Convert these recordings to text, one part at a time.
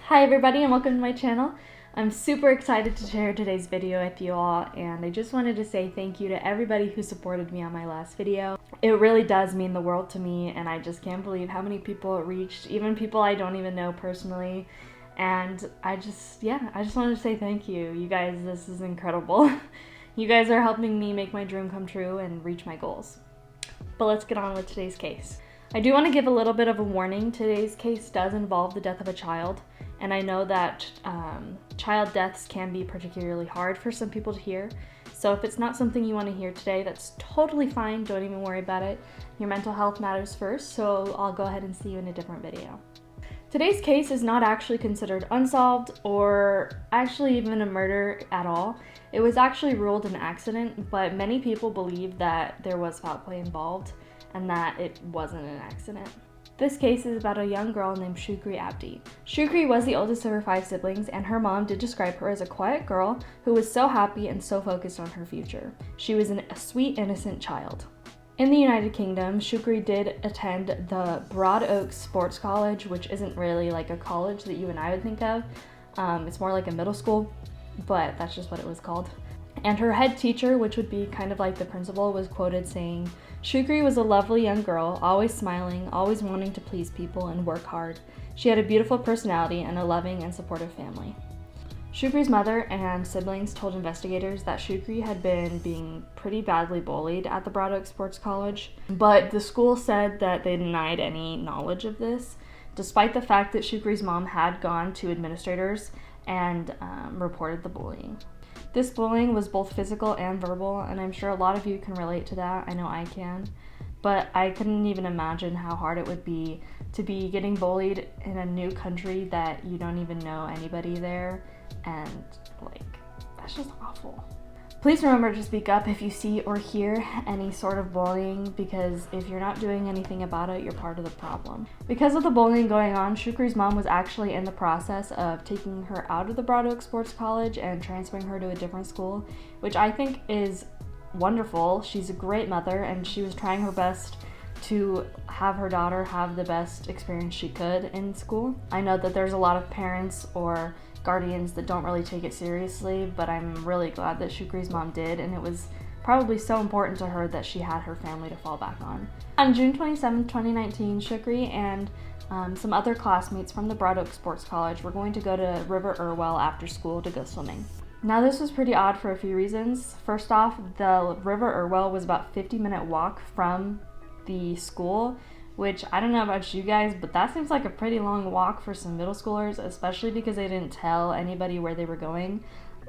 Hi everybody and welcome to my channel. I'm super excited to share today's video with you all, and I just wanted to say thank you to everybody who supported me on my last video. It really does mean the world to me, and I just can't believe how many people it reached, even people I don't even know personally. And I just wanted to say thank you. You guys, this is incredible. You guys are helping me make my dream come true and reach my goals. But let's get on with today's case. I do want to give a little bit of a warning. Today's case does involve the death of a child, and I know that child deaths can be particularly hard for some people to hear. So if it's not something you want to hear today, that's totally fine. Don't even worry about it. Your mental health matters first, so I'll go ahead and see you in a different video. Today's case is not actually considered unsolved or actually even a murder at all. It was actually ruled an accident, but many people believe that there was foul play involved and that it wasn't an accident. This case is about a young girl named Shukri Abdi. Shukri was the oldest of her 5 siblings, and her mom did describe her as a quiet girl who was so happy and so focused on her future. She was a sweet, innocent child. In the United Kingdom, Shukri did attend the Broad Oaks Sports College, which isn't really like a college that you and I would think of. It's more like a middle school, but that's just what it was called. And her head teacher, which would be kind of like the principal, was quoted saying, "Shukri was a lovely young girl, always smiling, always wanting to please people and work hard. She had a beautiful personality and a loving and supportive family." Shukri's mother and siblings told investigators that Shukri had been being pretty badly bullied at the Broad Oaks Sports College, but the school said that they denied any knowledge of this, despite the fact that Shukri's mom had gone to administrators and reported the bullying. This bullying was both physical and verbal, and I'm sure a lot of you can relate to that. I know I can. But I couldn't even imagine how hard it would be to be getting bullied in a new country that you don't even know anybody there, and that's just awful. Please remember to speak up if you see or hear any sort of bullying, because if you're not doing anything about it, you're part of the problem. Because of the bullying going on, Shukri's mom was actually in the process of taking her out of the Broad Oak Sports College and transferring her to a different school, which I think is wonderful. She's a great mother, and she was trying her best to have her daughter have the best experience she could in school. I know that there's a lot of parents or guardians that don't really take it seriously, but I'm really glad that Shukri's mom did, and it was probably so important to her that she had her family to fall back on. On June 27, 2019, Shukri and some other classmates from the Broad Oak Sports College were going to go to River Irwell after school to go swimming. Now this was pretty odd for a few reasons. First off, the River Irwell was about a 50-minute walk from the school, which I don't know about you guys, but that seems like a pretty long walk for some middle schoolers, especially because they didn't tell anybody where they were going.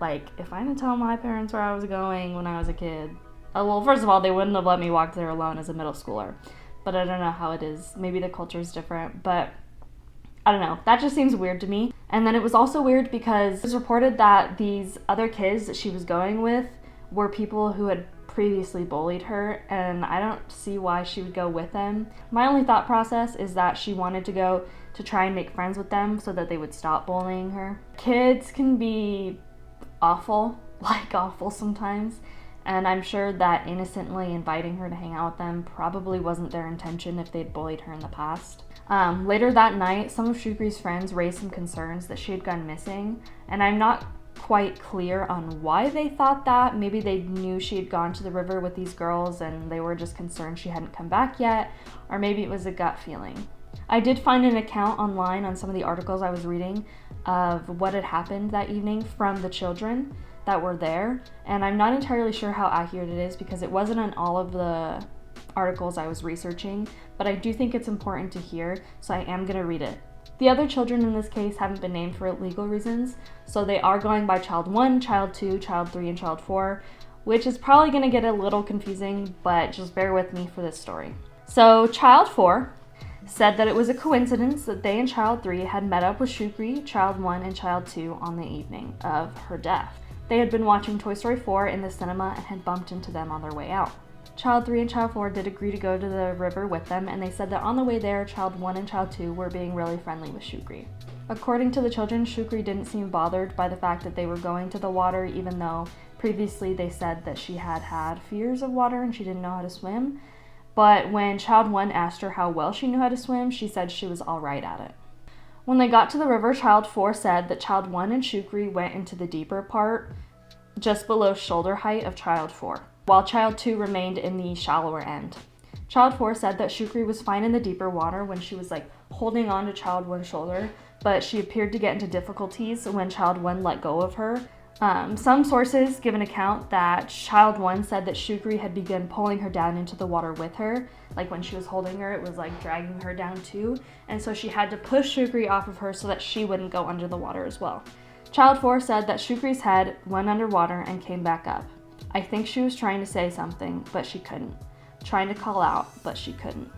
Like, if I didn't tell my parents where I was going when I was a kid, well, first of all, they wouldn't have let me walk there alone as a middle schooler. But I don't know how it is. Maybe the culture is different, but I don't know. That just seems weird to me. And then it was also weird because it was reported that these other kids that she was going with were people who had previously bullied her, and I don't see why she would go with them. My only thought process is that she wanted to go to try and make friends with them so that they would stop bullying her. Kids can be awful sometimes, and I'm sure that innocently inviting her to hang out with them probably wasn't their intention if they'd bullied her in the past. Later that night, some of Shukri's friends raised some concerns that she had gone missing, and I'm not quite clear on why they thought that. Maybe they knew she had gone to the river with these girls and they were just concerned she hadn't come back yet, or maybe it was a gut feeling. I did find an account online on some of the articles I was reading of what had happened that evening from the children that were there, and I'm not entirely sure how accurate it is because it wasn't on all of the articles I was researching, but I do think it's important to hear, so I am going to read it. The other children in this case haven't been named for legal reasons, so they are going by Child 1, Child 2, Child 3, and Child 4, which is probably going to get a little confusing, but just bear with me for this story. So Child 4 said that it was a coincidence that they and Child 3 had met up with Shukri, Child 1, and Child 2 on the evening of her death. They had been watching Toy Story 4 in the cinema and had bumped into them on their way out. Child 3 and Child 4 did agree to go to the river with them, and they said that on the way there, Child 1 and Child 2 were being really friendly with Shukri. According to the children, Shukri didn't seem bothered by the fact that they were going to the water, even though previously they said that she had had fears of water and she didn't know how to swim. But when child 1 asked her how well she knew how to swim, she said she was all right at it. When they got to the river, child 4 said that child 1 and Shukri went into the deeper part, just below shoulder height of child 4, while child 2 remained in the shallower end. Child 4 said that Shukri was fine in the deeper water when she was holding on to child 1's shoulder, but she appeared to get into difficulties when child 1 let go of her. Some sources give an account that child 1 said that Shukri had begun pulling her down into the water with her. When she was holding her, it was dragging her down too. And so she had to push Shukri off of her so that she wouldn't go under the water as well. Child 4 said that Shukri's head went underwater and came back up. I think she was trying to say something, but she couldn't. Trying to call out, but she couldn't.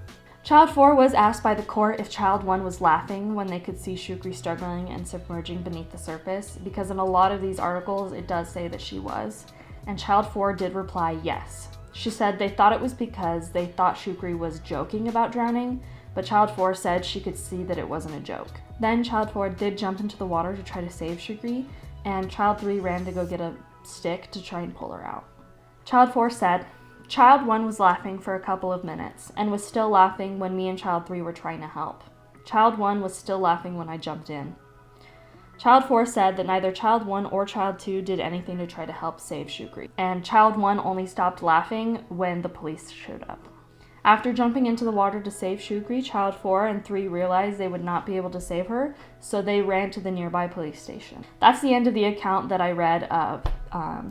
Child 4 was asked by the court if child 1 was laughing when they could see Shukri struggling and submerging beneath the surface, because in a lot of these articles it does say that she was. And child 4 did reply yes. She said they thought it was because they thought Shukri was joking about drowning, but child 4 said she could see that it wasn't a joke. Then child 4 did jump into the water to try to save Shukri, and child 3 ran to go get a stick to try and pull her out. Child 4 said, child 1 was laughing for a couple of minutes and was still laughing when me and child 3 were trying to help. Child 1 was still laughing when I jumped in. Child 4 said that neither child 1 or child 2 did anything to try to help save Shukri, and child 1 only stopped laughing when the police showed up. After jumping into the water to save Shukri, child 4 and 3 realized they would not be able to save her, so they ran to the nearby police station. That's the end of the account that I read of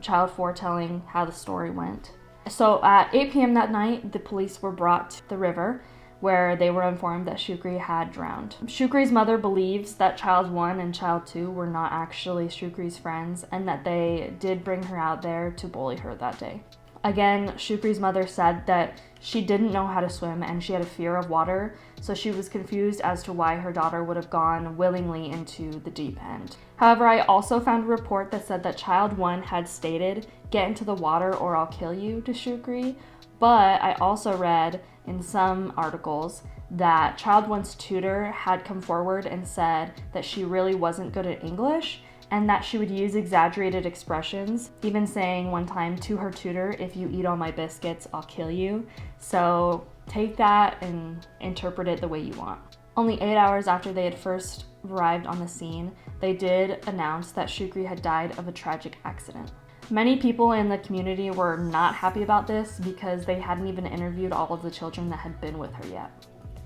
child 4 telling how the story went. So at 8 p.m. that night, the police were brought to the river, where they were informed that Shukri had drowned. Shukri's mother believes that child 1 and child 2 were not actually Shukri's friends, and that they did bring her out there to bully her that day. Again, Shukri's mother said that she didn't know how to swim and she had a fear of water, so she was confused as to why her daughter would have gone willingly into the deep end. However, I also found a report that said that child 1 had stated, "Get into the water or I'll kill you," to Shukri, but I also read in some articles that child 1's tutor had come forward and said that she really wasn't good at English and that she would use exaggerated expressions, even saying one time to her tutor, "If you eat all my biscuits, I'll kill you." So take that and interpret it the way you want. Only 8 hours after they had first arrived on the scene, they did announce that Shukri had died of a tragic accident. Many people in the community were not happy about this because they hadn't even interviewed all of the children that had been with her yet.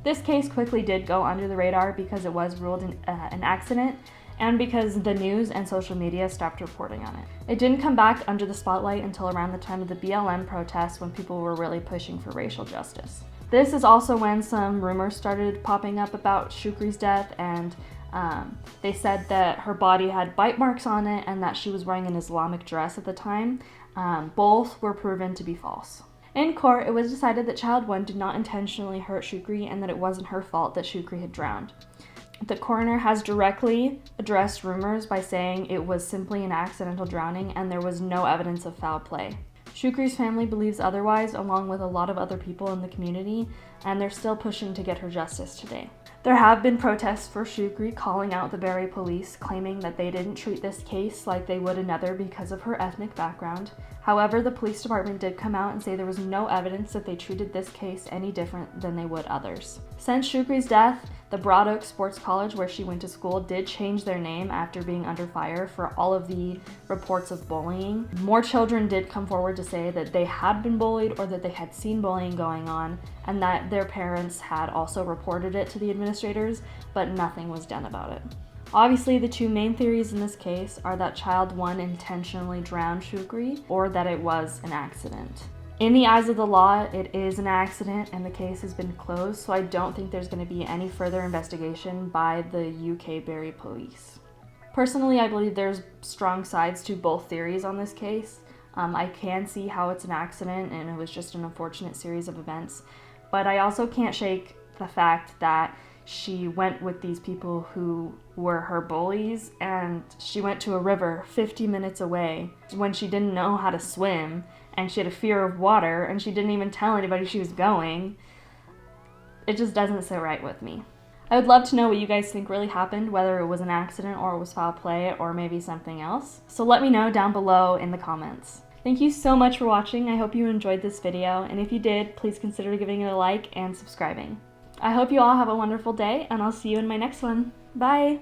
This case quickly did go under the radar because it was ruled an accident, and because the news and social media stopped reporting on it. It didn't come back under the spotlight until around the time of the BLM protests, when people were really pushing for racial justice. This is also when some rumors started popping up about Shukri's death, and they said that her body had bite marks on it and that she was wearing an Islamic dress at the time. Both were proven to be false. In court, it was decided that child 1 did not intentionally hurt Shukri and that it wasn't her fault that Shukri had drowned. The coroner has directly addressed rumors by saying it was simply an accidental drowning and there was no evidence of foul play. Shukri's family believes otherwise, along with a lot of other people in the community, and they're still pushing to get her justice today. There have been protests for Shukri calling out the Barrie police, claiming that they didn't treat this case like they would another because of her ethnic background. However, the police department did come out and say there was no evidence that they treated this case any different than they would others. Since Shukri's death, the Broad Oak Sports College, where she went to school, did change their name after being under fire for all of the reports of bullying. More children did come forward to say that they had been bullied or that they had seen bullying going on, and that their parents had also reported it to the administrators, but nothing was done about it. Obviously, the two main theories in this case are that child 1 intentionally drowned Shukri, or that it was an accident. In the eyes of the law, it is an accident and the case has been closed, so I don't think there's going to be any further investigation by the UK Barrie police. Personally, I believe there's strong sides to both theories on this case. I can see how it's an accident and it was just an unfortunate series of events, but I also can't shake the fact that she went with these people who were her bullies, and she went to a river 50 minutes away when she didn't know how to swim and she had a fear of water and she didn't even tell anybody she was going. It just doesn't sit right with me. I would love to know what you guys think really happened, whether it was an accident or it was foul play or maybe something else. So let me know down below in the comments. Thank you so much for watching. I hope you enjoyed this video, and if you did, please consider giving it a like and subscribing. I hope you all have a wonderful day, and I'll see you in my next one. Bye!